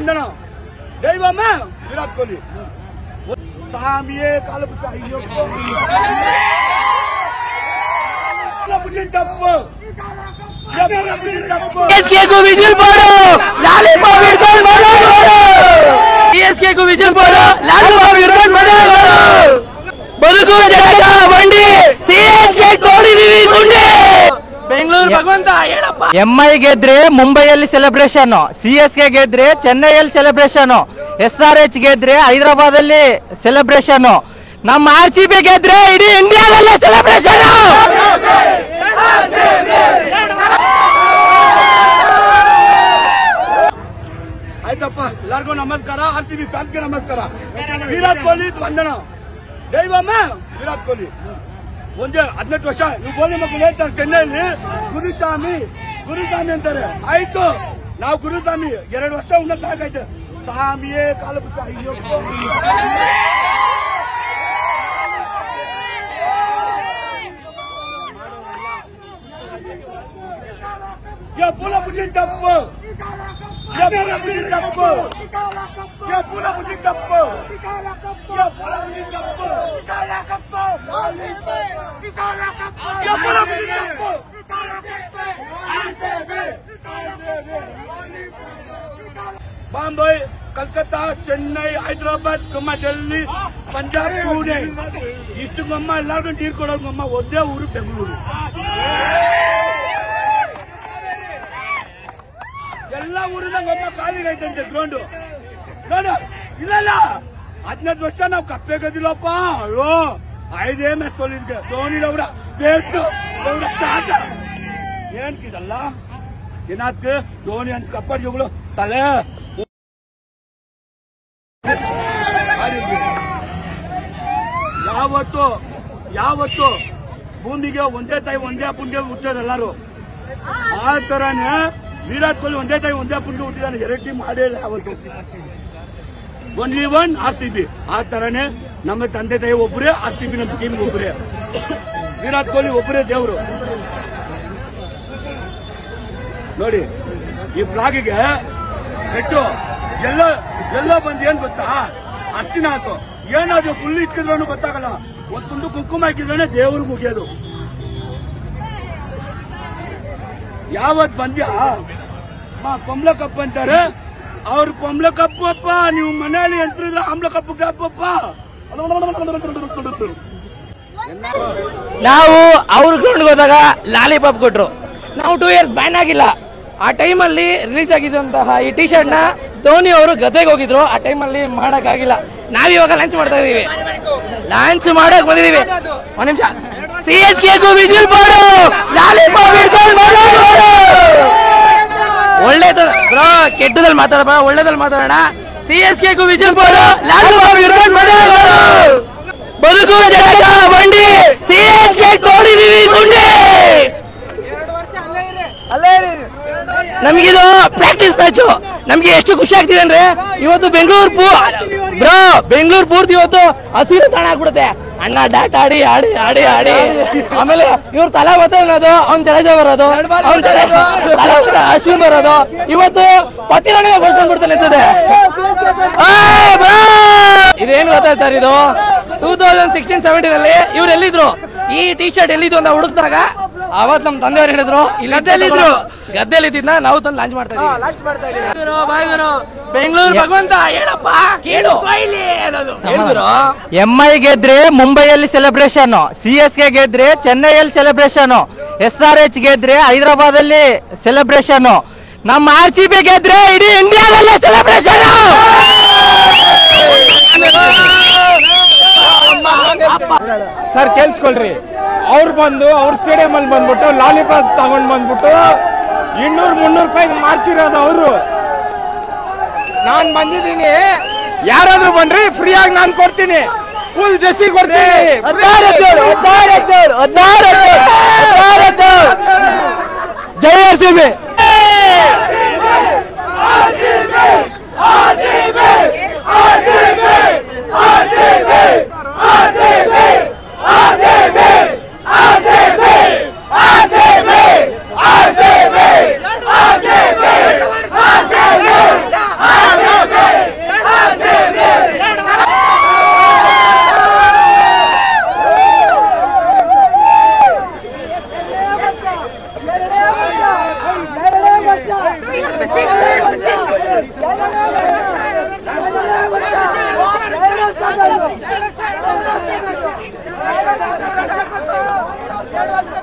వందన దైవమే విరాట్ కోహ్లీ సామియే కాలు అయ్యో తప్పు सीएसके को विजिल पड़ो लालीपॉप हिडकोंड मने सीएसके को विजिल पड़ो लालीपॉप हिडकोंड मने बदुकु जनक बंडी सीएसके तोडिदीवि गुंडे ಬೆಂಗಳೂರು ಭಗವಂತ ಹೇಳಪ್ಪ ಎಂಐ ಗೆದ್ರೆ ಮುಂಬೈಯಲ್ಲಿ ಸೆಲೆಬ್ರೇಷನ್ ಸಿಎಸ್ಕೆ ಗೆದ್ರೆ ಚೆನ್ನೈಯಲ್ಲಿ ಸೆಲೆಬ್ರೇಷನ್ ಎಸ್ಆರ್ಎಚ್ ಗೆದ್ರೆ ಹೈದರಾಬಾದ್ ಅಲ್ಲಿ ಸೆಲೆಬ್ರೇಷನ್ ನಮ್ಮ ಆರ್ಸಿಬಿ ಗೆದ್ರೆ ಇಡೀ ಇಂಡಿಯಾದಲ್ಲೇ ಸೆಲೆಬ್ರೇಷನ್ ಆಯ್ತಪ್ಪ ಎಲ್ಲರಿಗೂ ನಮಸ್ಕಾರ ಆರ್ಸಿಬಿ ಫ್ಯಾನ್ಸ್ಗೆ ನಮಸ್ಕಾರ ವಿರಾಟ್ ಕೊಹ್ಲಿ ವಂದನ ದೈವಮ್ಮೆ ವಿರಾಟ್ ಕೊಹ್ಲಿ ಒಂದೇ 18 ವರ್ಷ ನೀವು ಗೋಲಿ ಮಕ್ಕಳು ಹೇಳ್ತಾರೆ ಚೆನ್ನೈಲಿ ಗುರುಸ್ವಾಮಿ ಅಂತಾರೆ ಆಯ್ತು ನಾವು ಗುರುಸ್ವಾಮಿ 2 ವರ್ಷ ಉನ್ನತ ಆಗಾಯ್ತು ಸ್ವಾಮಿಯೇ ಕಾಲು ಅಯ್ಯೋ ಯಾ ಪೂಲ ಬುದ್ಧಿ ತಪ್ಪು ಯಾ ಪೂಲ ಬುದ್ಧಿ ತಪ್ಪು ಯಾ ಪೂಲ ಬುದ್ಧಿ ತಪ್ಪು ಯಾ ಪೂಲ ಬುದ್ಧಿ ತಪ್ಪು ಯಾ ಪೂಲ ಬುದ್ಧಿ ತಪ್ಪು ಬಾಂಬೆ ಕಲ್ಕತ್ತಾ ಚೆನ್ನೈ ಹೈದರಾಬಾದ್ ಡೆಲ್ಲಿ ಪಂಜಾಬ್ ಪುಣೆ ಇಷ್ಟು ಗಮ್ಮ ಎಲ್ಲರಿಗೂ ನೀರು ಕೊಡೋದು ಗಮ್ಮ ಒಂದೇ ಊರು ಬೆಂಗಳೂರು ಎಲ್ಲ ಊರಿನ ಗಮ್ಮ ಖಾಲಿಗೈತಂತೆ ಗ್ರೌಂಡ್ ನೋಡು ಇಲ್ಲ 18 ವರ್ಷ ನಾವು ಕಪ್ಪೆ ಗದಿಲ್ಲಪ್ಪ ಅಯ್ಯೋ 5 ಮ್ಯಾಚ್ ಸೋಲಿದ್ಗೆ ಧೋನಿ ಅವರ ಬೇಟು ಚಾಟ ಏನ್ಕಿದಲ್ಲ ಏನಾದ್ರು ಧೋನಿ ಅಂತ ಕಪ್ಪಡಿಗಳು ತಲೆ ಯಾವತ್ತು ಭೂಮಿಗೆ ಒಂದೇ ತಾಯಿ ಒಂದೇ ಅಪ್ಪನಿಗೆ ಹುಟ್ಟೋದು ಎಲ್ಲರೂ ಆ ತರನೇ ವಿರಾಟ್ ಕೊಹ್ಲಿ ಒಂದೇ ತಾಯಿ ಒಂದೇ ಅಪ್ಪನಿಗೆ ಹುಟ್ಟಿದಾನೆ 2 ಟೀಮ್ ಆಡಿಲ್ಲ ಯಾವತ್ತು ಓನ್ಲಿ ಒನ್ ಆರ್ಸಿಬಿ ಆ ತರನೇ ನಮ್ಮ ತಂದೆ ತಾಯಿ ಒಬ್ಬರೇ ಆರ್ಸಿಬಿ ನಮ್ಮ ಟೀಮ್ ಒಬ್ಬರೇ ವಿರಾಟ್ ಕೊಹ್ಲಿ ಒಬ್ಬರೇ ದೇವರು ನೋಡಿ ಈ ಫ್ಲಾಗಿಗೆ ಕೆಟ್ಟು ಎಲ್ಲೋ ಬಂದು ಏನ್ ಗೊತ್ತಾ ಅರ್ಚನೆ ಆಯ್ತು ಏನಾದ್ರು ಫುಲ್ ಇಟ್ಕಿದ್ರೂ ಗೊತ್ತಾಗಲ್ಲ ಒಂದು ತುಂಡು ಕುಂಕುಮ ಹಾಕಿದ್ರೆ ದೇವ್ರು ಮುಗಿಯೋದು ಯಾವತ್ ಬಂದ್ಯಾ ಕೊಮ್ಲ ಕಪ್ಪು ಅಂತಾರೆ ಅವ್ರು ಕೊಮ್ಲ ಕಪ್ಪು ಅಪ್ಪ ನೀವು ಮನೆಯಲ್ಲಿ ಎಂತಿದ್ರೆ ಆಮ್ಲ ಕಪ್ಪು ಕಪ್ಪಪ್ಪ ನಾವು ಅವ್ರ ಗ್ರೌಂಡ್ಗೆ ಹೋದಾಗ ಲಾಲಿಪಾಪ್ ಕೊಟ್ರು ನಾವು 2 ಇಯರ್ಸ್ ಬ್ಯಾನ್ ಆಗಿಲ್ಲ ಆ ಟೈಮಲ್ಲಿ ರಿಲೀಸ್ ಆಗಿದ್ದಂತಹ ಈ ಟಿ ಶರ್ಟ್ ನ ಧೋನಿ ಅವರು ಗದ್ದೆಗೆ ಹೋಗಿದ್ರು ಆ ಟೈಮಲ್ಲಿ ಮಾಡಕ್ ಆಗಿಲ್ಲ ನಾವಿವಾಗ ಲಾಂಚ್ ಮಾಡ್ತಾ ಇದೀವಿ ಲಾಂಚ್ ಮಾಡಕ್ ಬಂದಿದೀವಿ ಒಂದ್ ನಿಮಿಷ ಸಿಎಸ್ಕೆ ಗೂ ವಿಜಿಲ್ ಪಡೋ ಲಾಲಿಪಾಪ್ ಹಿಡ್ಕೊಂಡು ಒಳ್ಳೇದು ಬ್ರೋ ಕೆಟ್ಟದಲ್ಲಿ ಮಾತಾಡೋಣ ಒಳ್ಳೇದಲ್ಲಿ ಮಾತಾಡೋಣ ಸಿಎಸ್ಕೆ ಗೂ ವಿಜಿಲ್ ಪಡೋ ಲಾಲಿಪಾಪ್ ಹಿಡ್ಕೊಂಡು ಬದುಕು ಜನಕ ಬಂಡಿ ಸಿಎಸ್ಕೆ ತೋಡಿದೀವಿ ಗುಂಡೆ ನಮಗಿದು ಪ್ರಾಕ್ಟೀಸ್ ಮ್ಯಾಚ್ ನಮ್ಗೆ ಎಷ್ಟು ಖುಷಿ ಆಗ್ತಿದೆ ಅಂದ್ರೆ ಇವತ್ತು ಬೆಂಗಳೂರು ಪೂರ್ತಿ ಇವತ್ತು ಹಸಿರು ತಾಣ ಆಗ್ಬಿಡುತ್ತೆ ಅಣ್ಣ ಡಾಟ್ ಆಡಿ ಆಡಿ ಆಡಿ ಆಡಿ ಆಮೇಲೆ ಇವ್ರು ತಲಾ ಅನ್ನೋದು ಅವ್ನ ಜಡೇಜಾ ಬರೋದು ಅಶ್ವಿನ್ ಬರೋದು ಇವತ್ತು ಪತಿರಾಣಿ ಬರ್ಕೊಂಡ್ಬಿಡ್ತಾನೆ ಅನ್ಸುತ್ತೆ ಇದೇನು ಗೊತ್ತಾ ಸರ್ ಇದು 2016-17 ಅಲ್ಲಿ ಇವ್ರು ಎಲ್ಲಿದ್ರು ಈ ಟಿ ಶರ್ಟ್ ಎಲ್ಲಿದ್ರು ಅಂತ ಹುಡುಕ್ದಾಗ ಅವತ್ ನಮ್ ತಂದೆಯವ್ರು ಹೇಳಿದ್ರು ಗದ್ದೆಯಲ್ಲಿ ಇದ್ದಿದ್ನ ನಾವು ತಂದು ಲಾಂಚ್ ಮಾಡ್ತಾ ಇದ್ದೀವಿ ಬೆಂಗಳೂರು ಭಗವಂತ ಹೇಳಪ್ಪ ಕೇಳು ಎಂಐ ಗೆದ್ರೆ ಮುಂಬೈಯಲ್ಲಿ ಸೆಲೆಬ್ರೇಷನ್ ಸಿಎಸ್ಕೆ ಗೆದ್ರೆ ಚೆನ್ನೈಯಲ್ಲಿ ಸೆಲೆಬ್ರೇಷನ್ ಎಸ್ಆರ್ಎಚ್ ಗೆದ್ರೆ ಹೈದರಾಬಾದ್ ಅಲ್ಲಿ ಸೆಲೆಬ್ರೇಷನ್ ನಮ್ಮ ಆರ್ಸಿಬಿ ಗೆದ್ರೆ ಇಡೀ ಇಂಡಿಯಾದಲ್ಲೇ ಸೆಲೆಬ್ರೇಷನ್ ಸರ್ ಕೇಳಿಸ್ಕೊಳ್ರಿ ಅವ್ರು ಬಂದು ಅವ್ರ ಸ್ಟೇಡಿಯಂ ಅಲ್ಲಿ ಬಂದ್ಬಿಟ್ಟು ಲಾಲಿಪಾಪ್ ತಗೊಂಡ್ ಬಂದ್ಬಿಟ್ಟು 200-300 ರೂಪಾಯಿ ಮಾರ್ತಿರೋದು ಅವರು ನಾನ್ ಬಂದಿದ್ದೀನಿ ಯಾರಾದ್ರೂ ಬನ್ರಿ ಫ್ರೀ ಆಗಿ ನಾನು ಕೊಡ್ತೀನಿ ಫುಲ್ ಜೆಸಿ ಕೊಡ್ತೀನಿ ಜೈ ಆರ್ಸಿಬಿ 2 ಲಕ್ಷ